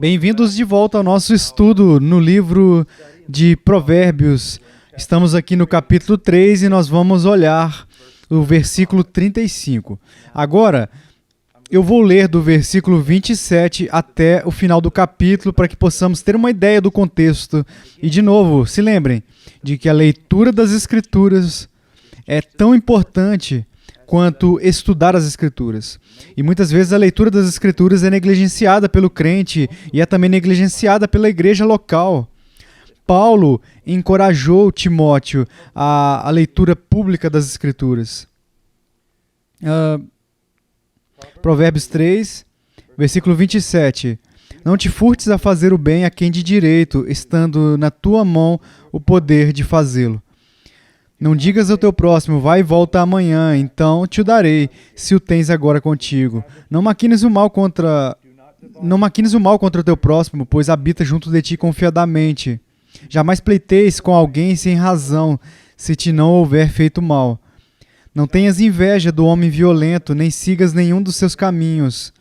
Bem-vindos de volta ao nosso estudo no livro de Provérbios. Estamos aqui no capítulo 3 e nós vamos olhar o versículo 35. Agora, eu vou ler do versículo 27 até o final do capítulo para que possamos ter uma ideia do contexto. E, de novo, se lembrem de que a leitura das Escrituras é tão importante quanto estudar as Escrituras. E muitas vezes a leitura das Escrituras é negligenciada pelo crente e é também negligenciada pela igreja local. Paulo encorajou Timóteo à leitura pública das Escrituras. Provérbios 3, versículo 27. Não te furtes a fazer o bem a quem de direito, estando na tua mão o poder de fazê-lo. Não digas ao teu próximo, vai e volta amanhã, então te o darei, se o tens agora contigo. Não maquines o mal contra o teu próximo, pois habita junto de ti confiadamente. Jamais pleiteis com alguém sem razão, se te não houver feito mal. Não tenhas inveja do homem violento, nem sigas nenhum dos seus caminhos.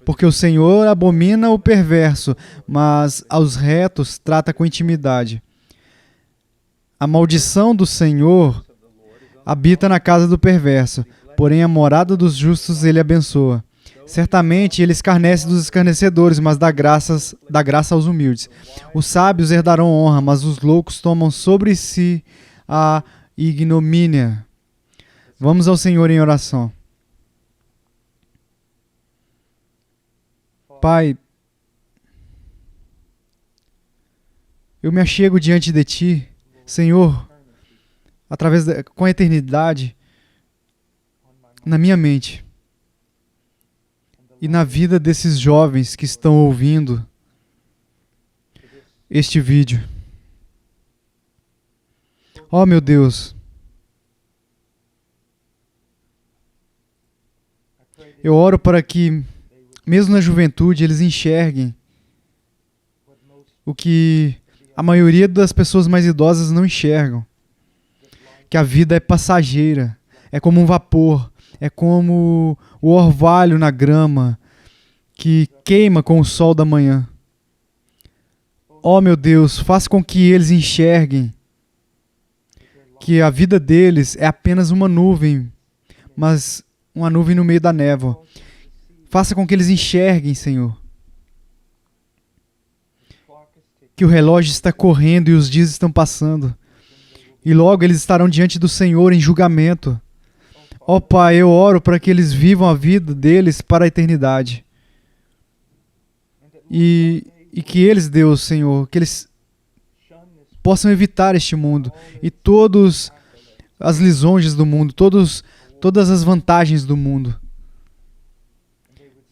Porque o Senhor abomina o perverso, mas aos retos trata com intimidade. A maldição do Senhor habita na casa do perverso, porém a morada dos justos ele abençoa. Certamente ele escarnece dos escarnecedores, mas dá graça aos humildes. Os sábios herdarão honra, mas os loucos tomam sobre si a ignomínia. Vamos ao Senhor em oração. Pai, eu me achego diante de Ti, Senhor, com a eternidade na minha mente e na vida desses jovens que estão ouvindo este vídeo. Oh, meu Deus, eu oro para que, mesmo na juventude, eles enxerguem o que a maioria das pessoas mais idosas não enxergam. Que a vida é passageira, é como um vapor, é como o orvalho na grama que queima com o sol da manhã. Oh, meu Deus, faça com que eles enxerguem que a vida deles é apenas uma nuvem, mas uma nuvem no meio da névoa. Faça com que eles enxerguem, Senhor, que o relógio está correndo e os dias estão passando. E logo eles estarão diante do Senhor em julgamento. Ó Pai, eu oro para que eles vivam a vida deles para a eternidade. E que eles, Deus, Senhor, que eles possam evitar este mundo e todas as lisonjas do mundo, todas as vantagens do mundo.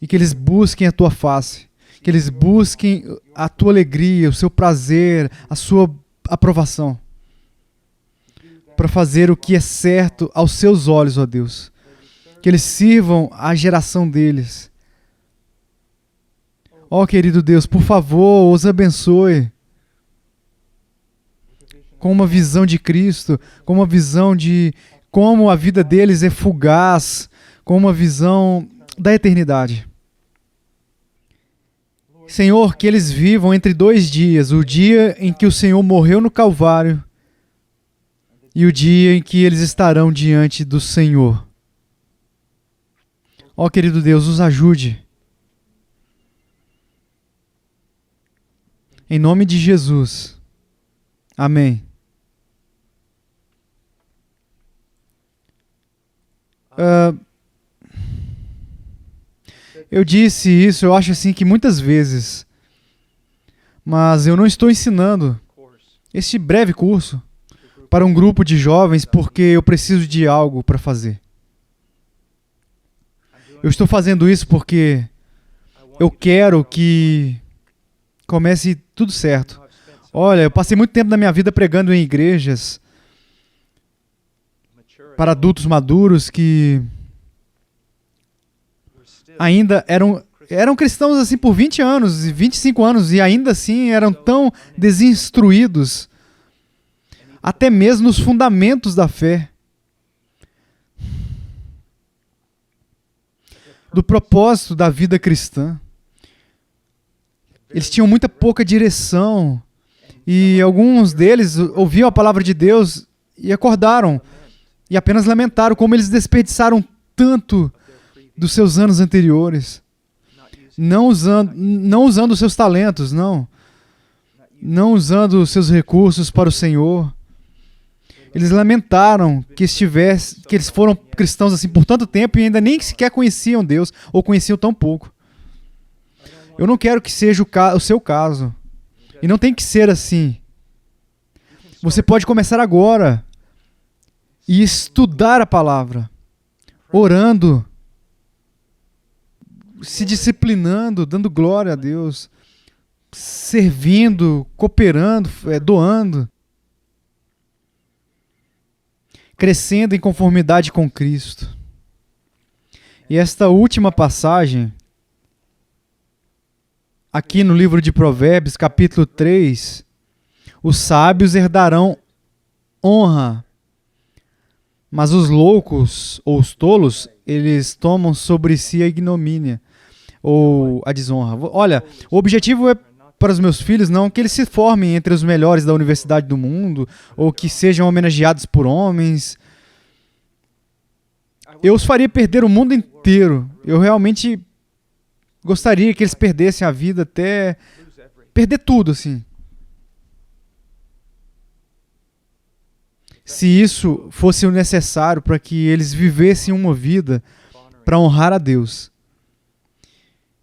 E que eles busquem a Tua face. Que eles busquem a Tua alegria, o Seu prazer, a Sua aprovação. Para fazer o que é certo aos Seus olhos, ó Deus. Que eles sirvam à geração deles. Ó querido Deus, por favor, os abençoe. Com uma visão de Cristo, com uma visão de como a vida deles é fugaz, com uma visão da eternidade. Senhor, que eles vivam entre dois dias, o dia em que o Senhor morreu no Calvário e o dia em que eles estarão diante do Senhor. Ó querido Deus, os ajude. Em nome de Jesus. Amém. Eu disse isso, eu acho assim que muitas vezes, mas eu não estou ensinando este breve curso para um grupo de jovens porque eu preciso de algo para fazer. Eu estou fazendo isso porque eu quero que comece tudo certo. Olha, eu passei muito tempo da minha vida pregando em igrejas para adultos maduros que ainda eram cristãos assim por 20 anos e 25 anos e ainda assim eram tão desinstruídos, até mesmo nos fundamentos da fé, do propósito da vida cristã. Eles tinham muita pouca direção. E alguns deles ouviam a palavra de Deus e acordaram. E apenas lamentaram como eles desperdiçaram tanto dos seus anos anteriores. Não usando os seus talentos, não. Não usando os seus recursos para o Senhor. Eles lamentaram que eles foram cristãos assim por tanto tempo e ainda nem sequer conheciam Deus, ou conheciam tão pouco. Eu não quero que seja o seu caso. E não tem que ser assim. Você pode começar agora e estudar a palavra, orando, se disciplinando, dando glória a Deus, servindo, cooperando, doando, crescendo em conformidade com Cristo. E esta última passagem, aqui no livro de Provérbios, capítulo 3, os sábios herdarão honra, mas os loucos ou os tolos, eles tomam sobre si a ignomínia ou a desonra. Olha, o objetivo é para os meus filhos não que eles se formem entre os melhores da universidade do mundo ou que sejam homenageados por homens. Eu os faria perder o mundo inteiro. Eu realmente gostaria que eles perdessem a vida até perder tudo, assim. Se isso fosse o necessário para que eles vivessem uma vida para honrar a Deus.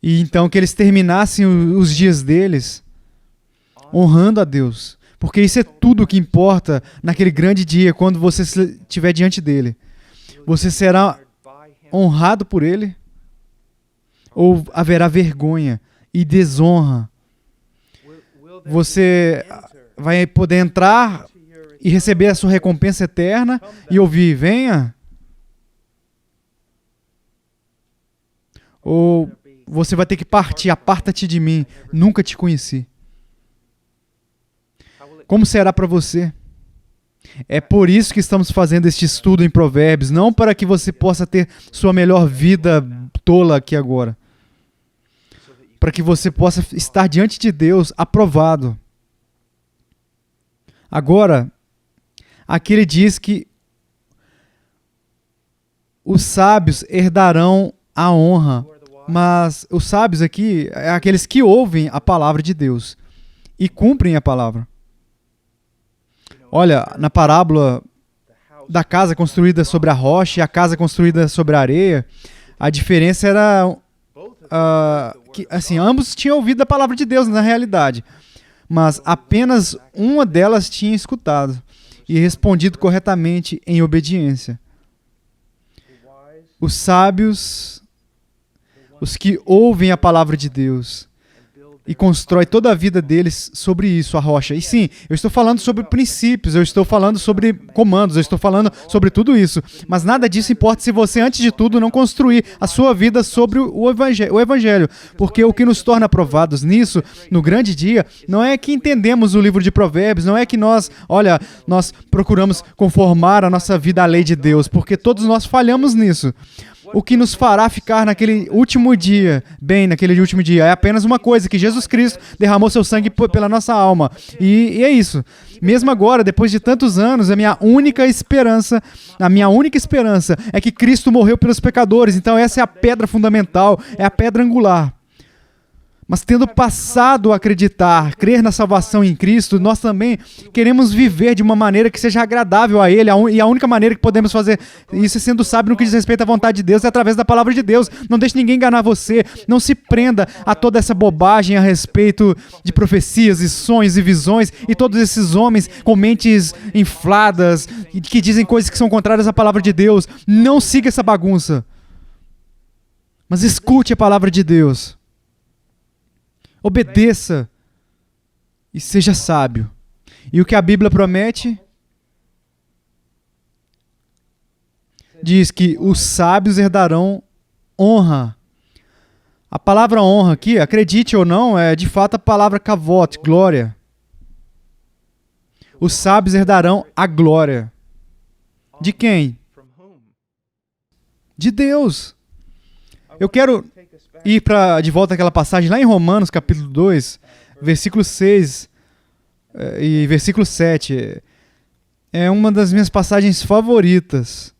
E então que eles terminassem os dias deles honrando a Deus. Porque isso é tudo o que importa naquele grande dia, quando você estiver diante dele. Você será honrado por ele? Ou haverá vergonha e desonra? Você vai poder entrar e receber a sua recompensa eterna e ouvir, venha? Ou você vai ter que partir, aparta-te de mim, nunca te conheci. Como será para você? É por isso que estamos fazendo este estudo em Provérbios, não para que você possa ter sua melhor vida tola aqui agora. Para que você possa estar diante de Deus aprovado. Agora, aqui ele diz que os sábios herdarão a honra, mas os sábios aqui é aqueles que ouvem a palavra de Deus e cumprem a palavra. Olha, na parábola da casa construída sobre a rocha e a casa construída sobre a areia, a diferença era que, assim, ambos tinham ouvido a palavra de Deus na realidade, mas apenas uma delas tinha escutado e respondido corretamente em obediência. Os sábios, os que ouvem a palavra de Deus e constrói toda a vida deles sobre isso, a rocha. E sim, eu estou falando sobre princípios, eu estou falando sobre comandos, eu estou falando sobre tudo isso. Mas nada disso importa se você, antes de tudo, não construir a sua vida sobre o Evangelho. Porque o que nos torna aprovados nisso, no grande dia, não é que entendemos o livro de Provérbios, não é que nós procuramos conformar a nossa vida à lei de Deus, porque todos nós falhamos nisso. O que nos fará ficar naquele último dia, naquele último dia, é apenas uma coisa, que Jesus Cristo derramou seu sangue pela nossa alma. E é isso. Mesmo agora, depois de tantos anos, a minha única esperança é que Cristo morreu pelos pecadores. Então essa é a pedra fundamental, é a pedra angular. Mas tendo passado a acreditar, crer na salvação em Cristo, nós também queremos viver de uma maneira que seja agradável a Ele, e a única maneira que podemos fazer isso é sendo sábio no que diz respeito à vontade de Deus, é através da palavra de Deus. Não deixe ninguém enganar você, não se prenda a toda essa bobagem a respeito de profecias e sonhos e visões, e todos esses homens com mentes infladas, que dizem coisas que são contrárias à palavra de Deus. Não siga essa bagunça, mas escute a palavra de Deus. Obedeça e seja sábio. E o que a Bíblia promete? Diz que os sábios herdarão honra. A palavra honra aqui, acredite ou não, é de fato a palavra kavod, glória. Os sábios herdarão a glória. De quem? De Deus. Eu quero ir de volta àquela passagem lá em Romanos, capítulo 2, versículo 6 e versículo 7. É uma das minhas passagens favoritas.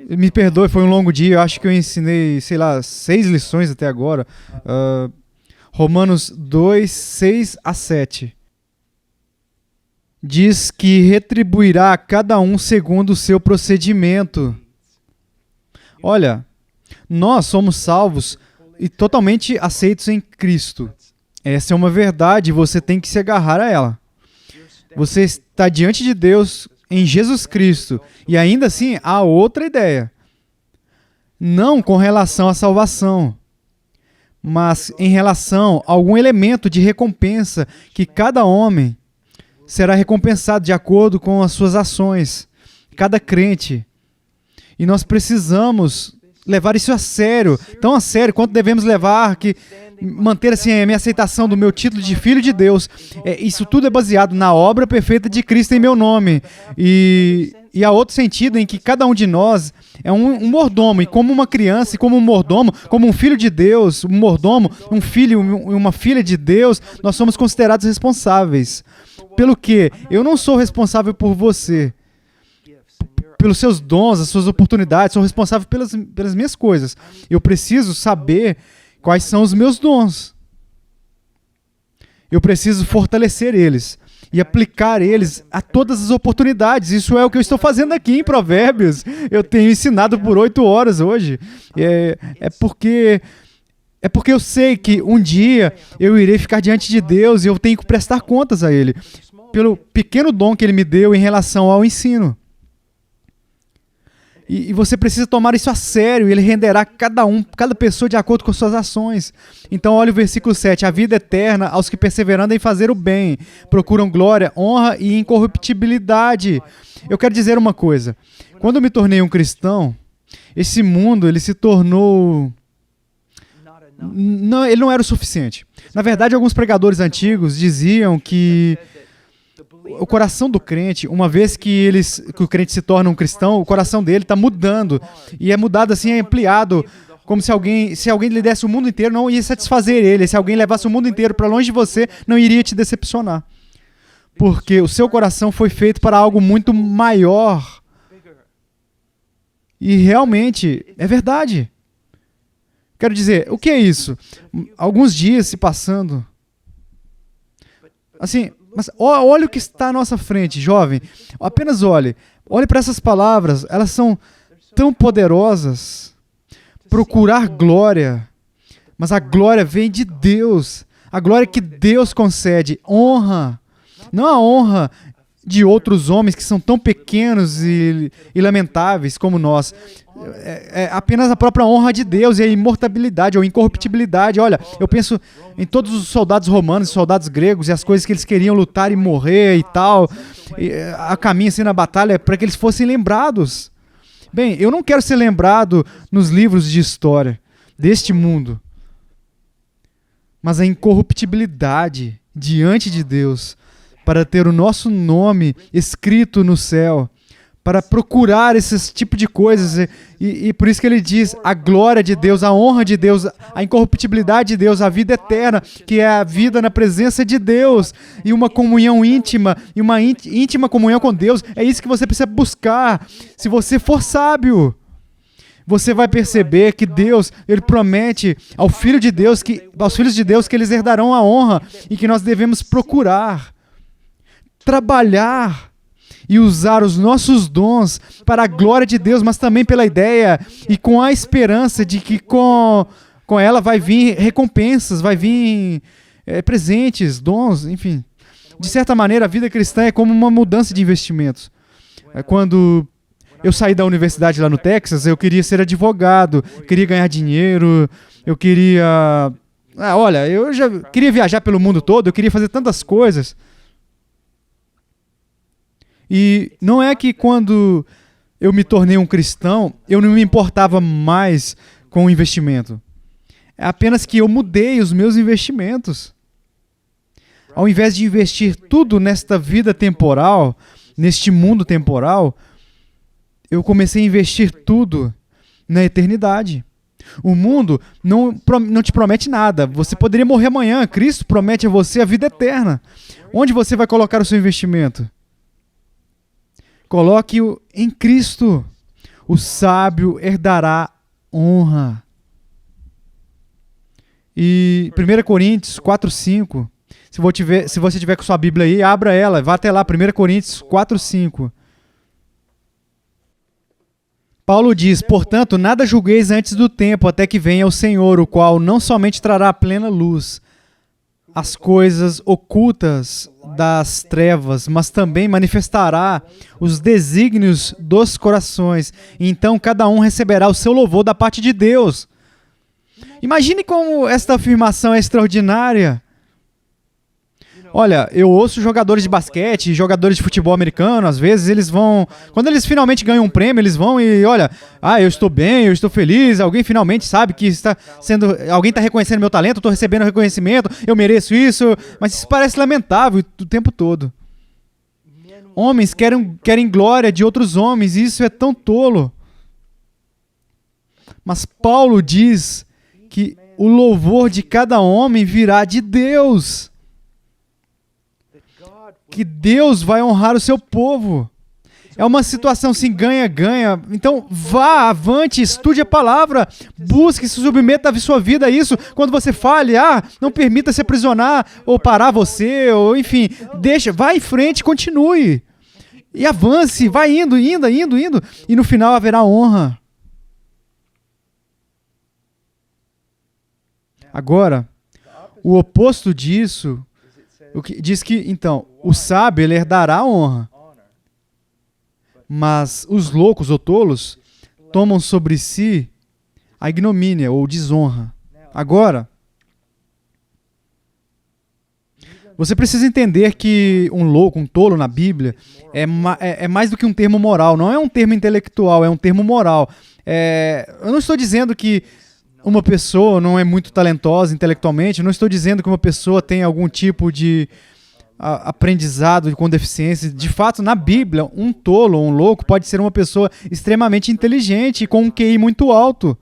Me perdoe, foi um longo dia. Eu acho que eu ensinei, 6 lições até agora. Romanos 2, 6 a 7. Diz que retribuirá a cada um segundo o seu procedimento. Olha, nós somos salvos e totalmente aceitos em Cristo. Essa é uma verdade e você tem que se agarrar a ela. Você está diante de Deus em Jesus Cristo. E ainda assim, há outra ideia. Não com relação à salvação, mas em relação a algum elemento de recompensa que cada homem será recompensado de acordo com as suas ações. Cada crente. E nós precisamos levar isso a sério, tão a sério quanto devemos levar, manter assim, a minha aceitação do meu título de filho de Deus. Isso tudo é baseado na obra perfeita de Cristo em meu nome. E há outro sentido em que cada um de nós é um mordomo, e como uma criança, e como um mordomo, como um filho de Deus, um mordomo, um filho e uma filha de Deus, nós somos considerados responsáveis. Pelo quê? Eu não sou responsável por você, pelos seus dons, as suas oportunidades, sou responsável pelas minhas coisas. Eu preciso saber quais são os meus dons. Eu preciso fortalecer eles e aplicar eles a todas as oportunidades. Isso é o que eu estou fazendo aqui em Provérbios. Eu tenho ensinado por 8 horas hoje. É porque eu sei que um dia eu irei ficar diante de Deus e eu tenho que prestar contas a Ele pelo pequeno dom que Ele me deu em relação ao ensino. E você precisa tomar isso a sério, e Ele renderá cada pessoa de acordo com suas ações. Então olha o versículo 7, a vida eterna aos que perseverando em fazer o bem, procuram glória, honra e incorruptibilidade. Eu quero dizer uma coisa, quando eu me tornei um cristão, esse mundo ele se tornou... Não, ele não era o suficiente. Na verdade, alguns pregadores antigos diziam que o coração do crente, uma vez que o crente se torna um cristão, o coração dele está mudando. E é mudado assim, é ampliado, como se alguém lhe desse o mundo inteiro, não ia satisfazer ele. Se alguém levasse o mundo inteiro para longe de você, não iria te decepcionar. Porque o seu coração foi feito para algo muito maior. E realmente, é verdade. Quero dizer, o que é isso? Alguns dias se passando. Assim, mas olha o que está à nossa frente, jovem. Apenas olhe. Olhe para essas palavras. Elas são tão poderosas. Procurar glória. Mas a glória vem de Deus. A glória que Deus concede. Honra. Não a honra de outros homens que são tão pequenos e lamentáveis como nós. É apenas a própria honra de Deus e a imortabilidade ou incorruptibilidade. Olha, eu penso em todos os soldados romanos, soldados gregos e as coisas que eles queriam lutar e morrer e tal, a caminho assim na batalha para que eles fossem lembrados. Bem, eu não quero ser lembrado nos livros de história deste mundo, mas a incorruptibilidade diante de Deus, para ter o nosso nome escrito no céu, para procurar esse tipo de coisas. E por isso que ele diz a glória de Deus, a honra de Deus, a incorruptibilidade de Deus, a vida eterna, que é a vida na presença de Deus, e uma comunhão íntima, e uma íntima comunhão com Deus. É isso que você precisa buscar. Se você for sábio, você vai perceber que Deus, Ele promete aos filhos de Deus que eles herdarão a honra e que nós devemos procurar, trabalhar e usar os nossos dons para a glória de Deus, mas também pela ideia e com a esperança de que com ela vai vir recompensas, vai vir presentes, dons, enfim. De certa maneira, a vida cristã é como uma mudança de investimentos. Quando eu saí da universidade lá no Texas, eu queria ser advogado, queria ganhar dinheiro, eu queria... eu já queria viajar pelo mundo todo, eu queria fazer tantas coisas. E não é que quando eu me tornei um cristão, eu não me importava mais com o investimento. É apenas que eu mudei os meus investimentos. Ao invés de investir tudo nesta vida temporal, neste mundo temporal, eu comecei a investir tudo na eternidade. O mundo não te promete nada. Você poderia morrer amanhã. Cristo promete a você a vida eterna. Onde você vai colocar o seu investimento? Coloque-o em Cristo. O sábio herdará honra. E 1 Coríntios 4:5. Se você tiver com sua Bíblia aí, abra ela. Vá até lá, 1 Coríntios 4:5. Paulo diz, portanto, nada julgueis antes do tempo, até que venha o Senhor, o qual não somente trará a plena luz as coisas ocultas das trevas, mas também manifestará os desígnios dos corações. E então cada um receberá o seu louvor da parte de Deus. Imagine como esta afirmação é extraordinária. Olha, eu ouço jogadores de basquete, jogadores de futebol americano, às vezes eles vão... Quando eles finalmente ganham um prêmio, eles vão e, olha, eu estou bem, eu estou feliz, alguém finalmente sabe que está sendo... Alguém está reconhecendo meu talento, eu estou recebendo reconhecimento, eu mereço isso, mas isso parece lamentável o tempo todo. Homens querem glória de outros homens, e isso é tão tolo. Mas Paulo diz que o louvor de cada homem virá de Deus. Que Deus vai honrar o seu povo. É uma situação assim, ganha-ganha. Então vá, avante, estude a palavra, busque, se submeta a sua vida a isso. Quando você fale, não permita se aprisionar, ou parar você, ou enfim, vá em frente, continue. E avance, vai indo. E no final haverá honra. Agora, o oposto disso... diz que, então, o sábio ele herdará a honra, mas os loucos ou tolos tomam sobre si a ignomínia ou desonra. Agora, você precisa entender que um louco, um tolo na Bíblia é mais do que um termo moral, não é um termo intelectual, é um termo moral. Eu não estou dizendo que uma pessoa não é muito talentosa intelectualmente, eu não estou dizendo que uma pessoa tem algum tipo de aprendizado com deficiência. De fato, na Bíblia, um tolo ou um louco pode ser uma pessoa extremamente inteligente, com um QI muito alto.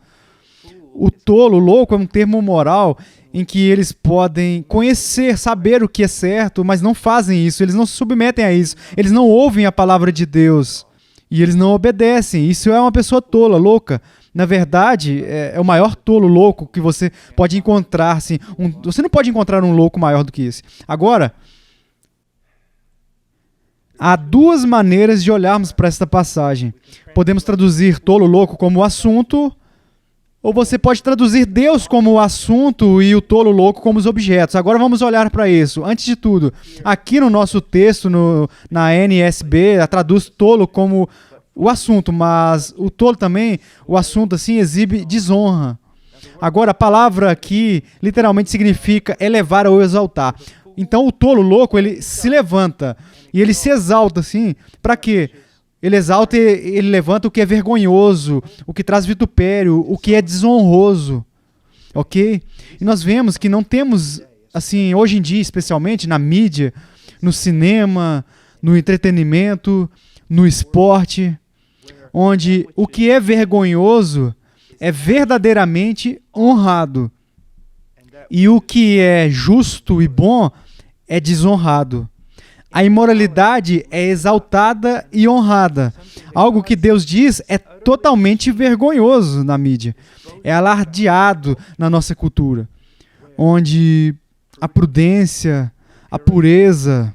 O tolo, o louco, é um termo moral em que eles podem conhecer, saber o que é certo, mas não fazem isso, eles não se submetem a isso, eles não ouvem a palavra de Deus e eles não obedecem. Isso é uma pessoa tola, louca. Na verdade, é o maior tolo louco que você pode encontrar. Assim, você não pode encontrar um louco maior do que esse. Agora, há duas maneiras de olharmos para esta passagem. Podemos traduzir tolo louco como assunto, ou você pode traduzir Deus como o assunto e o tolo louco como os objetos. Agora vamos olhar para isso. Antes de tudo, aqui no nosso texto, na NSB, traduz tolo como o assunto, mas o tolo também, o assunto assim, exibe desonra. Agora, a palavra aqui literalmente significa elevar ou exaltar. Então, o tolo louco, ele se levanta e ele se exalta assim, para quê? Ele exalta e ele levanta o que é vergonhoso, o que traz vitupério, o que é desonroso. Ok? E nós vemos que não temos, assim, hoje em dia, especialmente na mídia, no cinema, no entretenimento, no esporte, onde o que é vergonhoso é verdadeiramente honrado. E o que é justo e bom é desonrado. A imoralidade é exaltada e honrada. Algo que Deus diz é totalmente vergonhoso na mídia. É alardeado na nossa cultura, onde a prudência, a pureza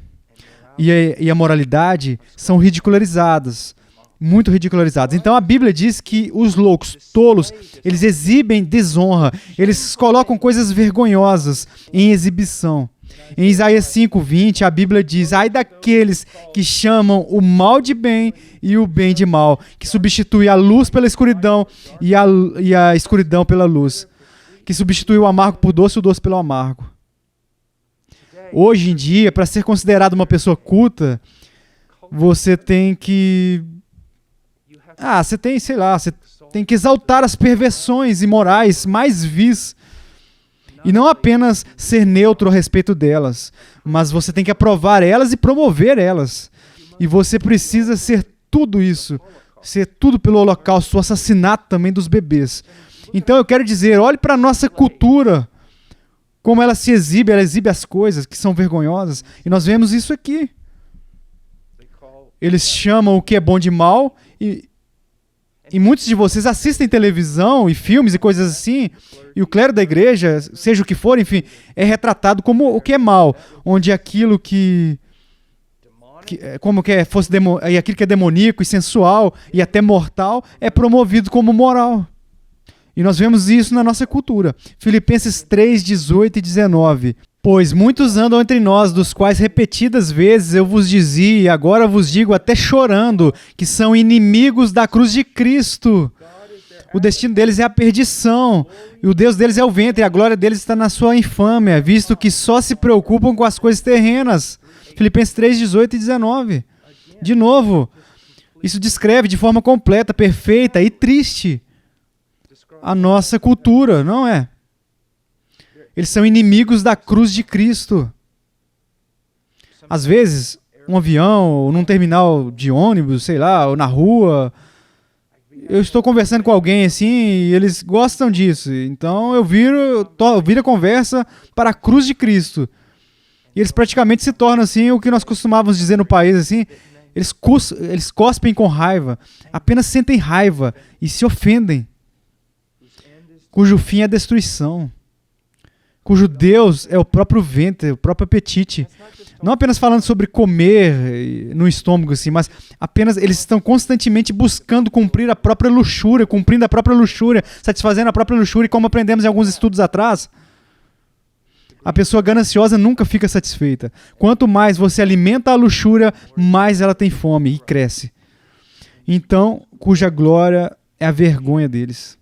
e a moralidade são ridicularizadas, muito ridicularizadas. Então a Bíblia diz que os loucos, tolos, eles exibem desonra, eles colocam coisas vergonhosas em exibição. Em Isaías 5:20, a Bíblia diz: ai daqueles que chamam o mal de bem e o bem de mal, que substitui a luz pela escuridão e a escuridão pela luz, que substitui o amargo por doce e o doce pelo amargo. Hoje em dia, para ser considerado uma pessoa culta, você tem que... você tem que exaltar as perversões imorais mais vis. E não apenas ser neutro a respeito delas, mas você tem que aprovar elas e promover elas. E você precisa ser tudo isso. Ser tudo pelo holocausto, o assassinato também dos bebês. Então eu quero dizer, olhe para a nossa cultura, como ela exibe as coisas que são vergonhosas, e nós vemos isso aqui. Eles chamam o que é bom de mal, e muitos de vocês assistem televisão e filmes e coisas assim, e o clero da igreja, seja o que for, enfim, é retratado como o que é mal, onde aquilo e aquilo que é demoníaco e sensual e até mortal é promovido como moral. E nós vemos isso na nossa cultura. Filipenses 3, 18 e 19. Pois muitos andam entre nós, dos quais repetidas vezes eu vos dizia, e agora vos digo até chorando, que são inimigos da cruz de Cristo. O destino deles é a perdição, e o Deus deles é o ventre, e a glória deles está na sua infâmia, visto que só se preocupam com as coisas terrenas. Filipenses 3, 18 e 19. De novo, isso descreve de forma completa, perfeita e triste a nossa cultura, não é? Eles são inimigos da cruz de Cristo. Às vezes, um avião, ou num terminal de ônibus, sei lá, ou na rua, eu estou conversando com alguém assim e eles gostam disso. Então eu viro a conversa para a cruz de Cristo. E eles praticamente se tornam assim o que nós costumávamos dizer no país, assim, eles cospem com raiva, apenas sentem raiva e se ofendem, cujo fim é a destruição, cujo Deus é o próprio ventre, o próprio apetite. Não apenas falando sobre comer no estômago, assim, mas apenas eles estão constantemente buscando cumprir a própria luxúria, cumprindo a própria luxúria, satisfazendo a própria luxúria, e como aprendemos em alguns estudos atrás, a pessoa gananciosa nunca fica satisfeita. Quanto mais você alimenta a luxúria, mais ela tem fome e cresce. Então, cuja glória é a vergonha deles.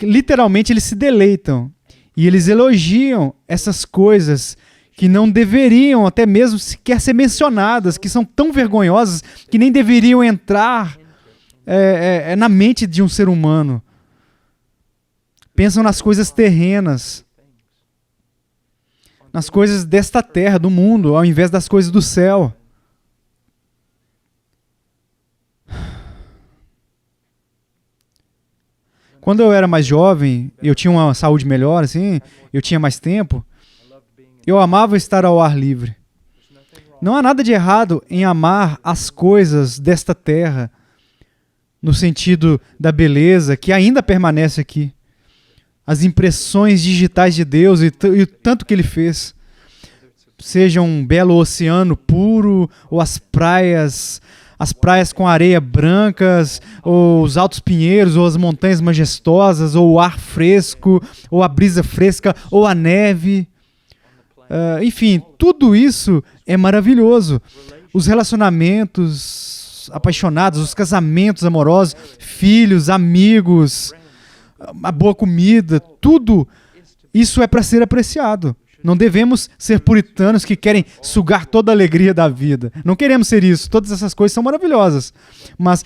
Literalmente, eles se deleitam e eles elogiam essas coisas que não deveriam até mesmo sequer ser mencionadas, que são tão vergonhosas que nem deveriam entrar na mente de um ser humano. Pensam nas coisas terrenas, nas coisas desta terra, do mundo, ao invés das coisas do céu. Quando eu era mais jovem, eu tinha uma saúde melhor, assim, eu tinha mais tempo, eu amava estar ao ar livre. Não há nada de errado em amar as coisas desta terra, no sentido da beleza, que ainda permanece aqui. As impressões digitais de Deus e o tanto que Ele fez. Seja um belo oceano puro, ou as praias com areia brancas, ou os altos pinheiros, ou as montanhas majestosas, ou o ar fresco, ou a brisa fresca, ou a neve. Enfim, tudo isso é maravilhoso. Os relacionamentos apaixonados, os casamentos amorosos, filhos, amigos, a boa comida, tudo isso é para ser apreciado. Não devemos ser puritanos que querem sugar toda a alegria da vida. Não queremos ser isso. Todas essas coisas são maravilhosas. Mas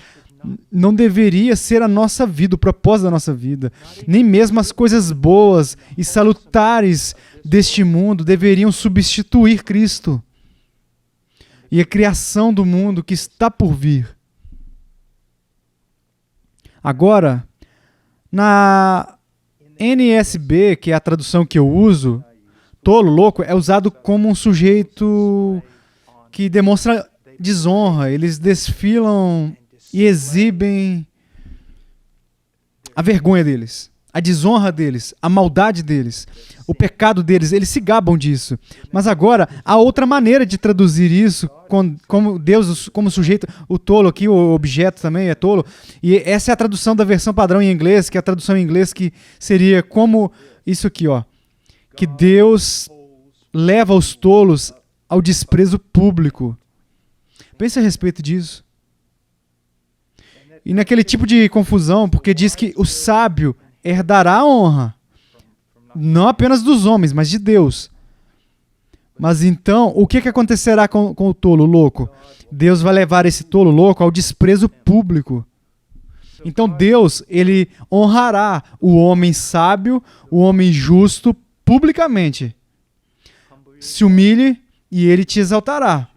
não deveria ser a nossa vida, o propósito da nossa vida. Nem mesmo as coisas boas e salutares deste mundo deveriam substituir Cristo e a criação do mundo que está por vir. Agora, na NSB, que é a tradução que eu uso, tolo, louco, é usado como um sujeito que demonstra desonra. Eles desfilam e exibem a vergonha deles, a desonra deles, a maldade deles, o pecado deles. Eles se gabam disso. Mas agora, há outra maneira de traduzir isso, como Deus como sujeito. O tolo aqui, o objeto também é tolo. E essa é a tradução da versão padrão em inglês, que é a tradução em inglês que seria como isso aqui, ó. Que Deus leva os tolos ao desprezo público. Pense a respeito disso. E naquele tipo de confusão, porque diz que o sábio herdará a honra, não apenas dos homens, mas de Deus. Mas então, o que acontecerá com o tolo louco? Deus vai levar esse tolo louco ao desprezo público. Então Deus, Ele honrará o homem sábio, o homem justo, publicamente. Se humilhe e Ele te exaltará.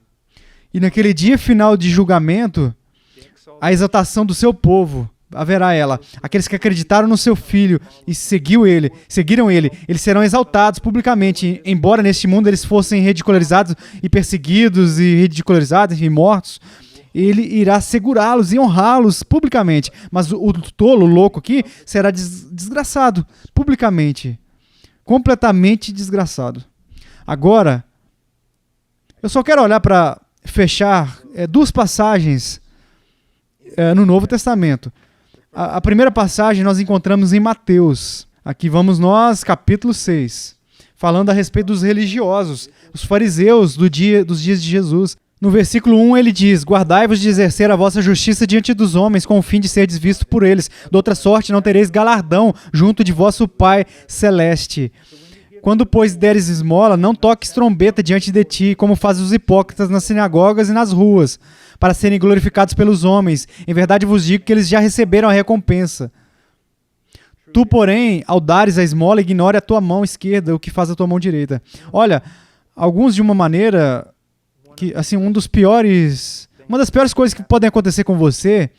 E naquele dia final de julgamento, a exaltação do seu povo. Haverá ela. Aqueles que acreditaram no seu filho e seguiram ele, eles serão exaltados publicamente, embora neste mundo eles fossem ridicularizados e perseguidos e ridicularizados e mortos. Ele irá segurá-los e honrá-los publicamente. Mas o tolo, o louco aqui, será desgraçado publicamente. Completamente desgraçado. Agora, eu só quero olhar para fechar duas passagens no Novo Testamento. A primeira passagem nós encontramos em Mateus. Aqui vamos nós, capítulo 6, falando a respeito dos religiosos, os fariseus dos dias de Jesus. No versículo 1 ele diz: guardai-vos de exercer a vossa justiça diante dos homens, com o fim de serdes vistos por eles. De outra sorte não tereis galardão junto de vosso Pai celeste. Quando, pois, deres esmola, não toques trombeta diante de ti, como fazem os hipócritas nas sinagogas e nas ruas, para serem glorificados pelos homens. Em verdade vos digo que eles já receberam a recompensa. Tu, porém, ao dares a esmola, ignore a tua mão esquerda o que faz a tua mão direita. Olha, alguns de uma maneira que, assim, uma das piores coisas que podem acontecer com você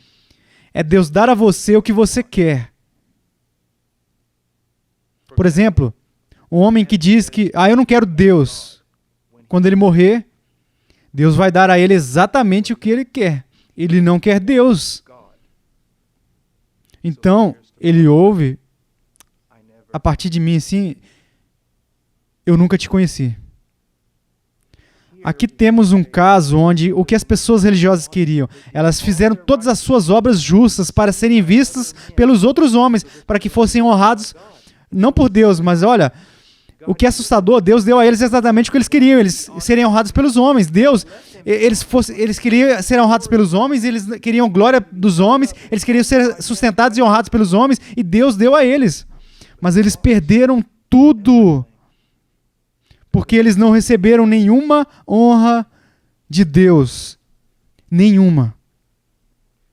é Deus dar a você o que você quer. Por exemplo, um homem que diz que, eu não quero Deus. Quando ele morrer, Deus vai dar a ele exatamente o que ele quer. Ele não quer Deus. Então, ele ouve, a partir de mim, assim, eu nunca te conheci. Aqui temos um caso onde o que as pessoas religiosas queriam, elas fizeram todas as suas obras justas para serem vistas pelos outros homens, para que fossem honrados, não por Deus, mas olha, o que é assustador, Deus deu a eles exatamente o que eles queriam, eles serem honrados pelos homens. Deus, eles queriam ser honrados pelos homens, eles queriam glória dos homens, eles queriam ser sustentados e honrados pelos homens, e Deus deu a eles. Mas eles perderam tudo, porque eles não receberam nenhuma honra de Deus. Nenhuma.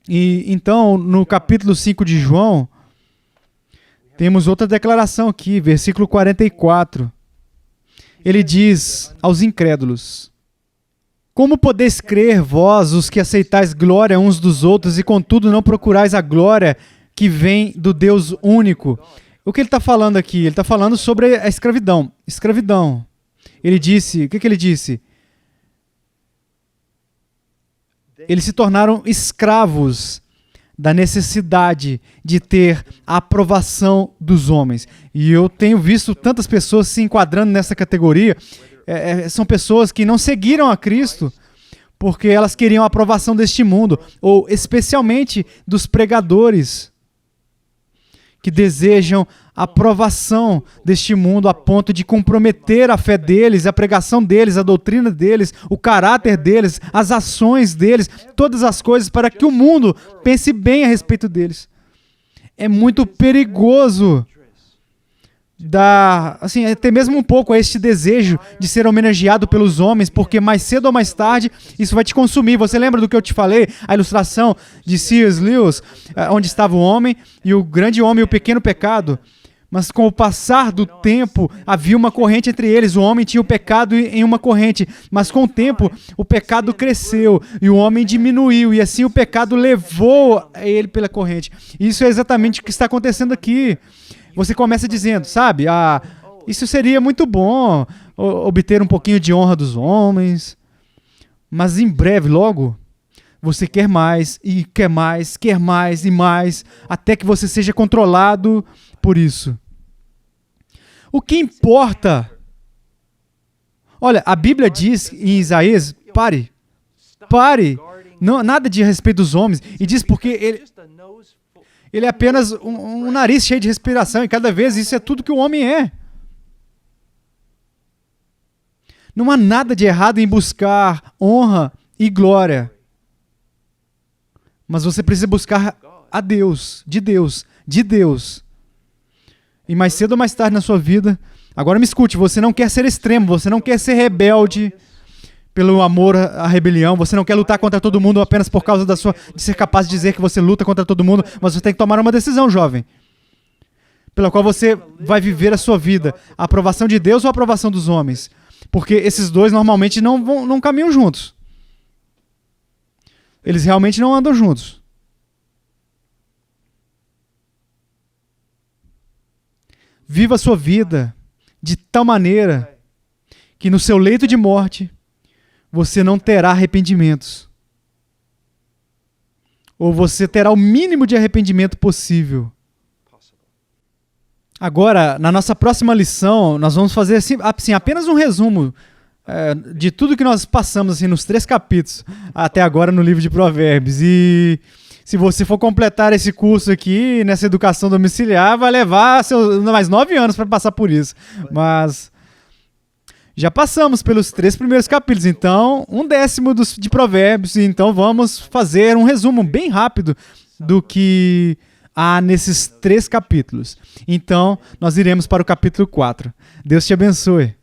E então, no capítulo 5 de João, temos outra declaração aqui, versículo 44. Ele diz aos incrédulos: como podeis crer vós, os que aceitais glória uns dos outros, e contudo não procurais a glória que vem do Deus único? O que ele está falando aqui? Ele está falando sobre a escravidão. Escravidão. Ele disse, o que ele disse? Eles se tornaram escravos da necessidade de ter a aprovação dos homens. E eu tenho visto tantas pessoas se enquadrando nessa categoria. São pessoas que não seguiram a Cristo porque elas queriam a aprovação deste mundo, ou especialmente dos pregadores que desejam a aprovação deste mundo a ponto de comprometer a fé deles, a pregação deles, a doutrina deles, o caráter deles, as ações deles, todas as coisas para que o mundo pense bem a respeito deles. É muito perigoso assim, até mesmo um pouco a este desejo de ser homenageado pelos homens, porque mais cedo ou mais tarde isso vai te consumir. Você lembra do que eu te falei? A ilustração de C.S. Lewis, onde estava o homem e o grande homem e o pequeno pecado. Mas com o passar do tempo, havia uma corrente entre eles. O homem tinha o pecado em uma corrente, mas com o tempo o pecado cresceu e o homem diminuiu, e assim o pecado levou ele pela corrente. Isso é exatamente o que está acontecendo aqui. Você começa dizendo, sabe, isso seria muito bom, obter um pouquinho de honra dos homens, mas em breve, logo, você quer mais, e quer mais, quer mais e mais, até que você seja controlado por isso. O que importa? Olha, a Bíblia diz em Isaías, pare, não, nada de respeito dos homens, e diz porque ele é apenas um nariz cheio de respiração, e cada vez isso é tudo que o homem é. Não há nada de errado em buscar honra e glória. Mas você precisa buscar a Deus, de Deus, de Deus. E mais cedo ou mais tarde na sua vida, agora me escute, você não quer ser extremo, você não quer ser rebelde pelo amor à rebelião, você não quer lutar contra todo mundo apenas por causa de ser capaz de dizer que você luta contra todo mundo, mas você tem que tomar uma decisão, jovem, pela qual você vai viver a sua vida, a aprovação de Deus ou a aprovação dos homens, porque esses dois normalmente não caminham juntos. Eles realmente não andam juntos. Viva a sua vida de tal maneira que no seu leito de morte você não terá arrependimentos. Ou você terá o mínimo de arrependimento possível. Agora, na nossa próxima lição, nós vamos fazer assim, apenas um resumo de tudo que nós passamos assim, nos 3 capítulos até agora no livro de Provérbios. E se você for completar esse curso aqui, nessa educação domiciliar, vai levar mais 9 anos para passar por isso. Mas já passamos pelos 3 primeiros capítulos, então 1/10 de Provérbios. Então vamos fazer um resumo bem rápido do que há nesses 3 capítulos. Então nós iremos para o capítulo 4. Deus te abençoe.